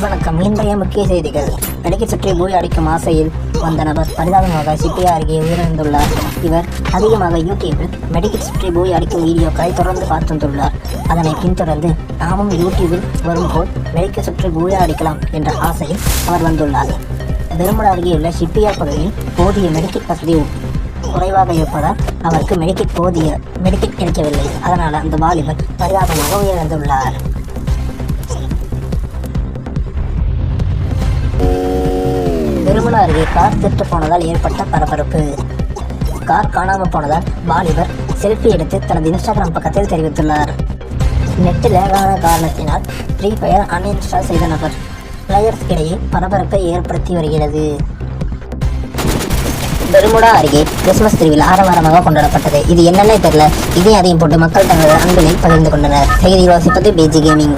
வணக்கம். இன்றைய முக்கிய செய்திகள். மெடிக்கல் சுற்றி மூழ்கி அடிக்கும் ஆசையில் வந்த நபர் பரிதாபமாக சிப்பியா அருகே உயிரிழந்துள்ளார். இவர் அதிகமாக யூடியூபில் மெடிக்கல் சுற்றி மூழ்கி அடிக்கும் வீடியோக்களை தொடர்ந்து பார்த்து வந்துள்ளார். அதனை பின்தொடர்ந்து நாமும் யூடியூபில் வரும்போது மெடிக்கல் சுற்றி மூழ்கி அடிக்கலாம் என்ற ஆசையில் அவர் வந்துள்ளார். பெருமள அருகே உள்ள சிப்பியா பகுதியில் போதிய மெடிக்கல் வசதி குறைவாக இருப்பதால் அவருக்கு மெடிக்கல் கிடைக்கவில்லை. அதனால் அந்த வாலிபர் பரிதாபமாக உயிரிழந்துள்ளார். பெருமள அருகே கார் திருட்டு போனதால் ஏற்பட்ட பரபரப்பு. கார் காணாமல் போனதால் வாலிபர் செல்ஃபி எடுத்து தனது இன்ஸ்டாகிராம் பக்கத்தில் தெரிவித்துள்ளார். நெட்டில் லேகான காரணத்தினால் ஃப்ரீ ஃபயர் அன்இன்ஸ்டால் செய்த நபர் பிளேயர்ஸ் இடையே பரபரப்பை ஏற்படுத்தி வருகிறது. பெருமுடா அருகே கிறிஸ்துமஸ் திருவிழா ஆரவாரமாக கொண்டாடப்பட்டது. இது என்னன்னே தெரியல. இதையும் அதையும் போட்டு மக்கள் தங்களது அன்பினை பகிர்ந்து கொண்டனர். செய்தியில் வாசிப்பது பிஜி கேமிங்.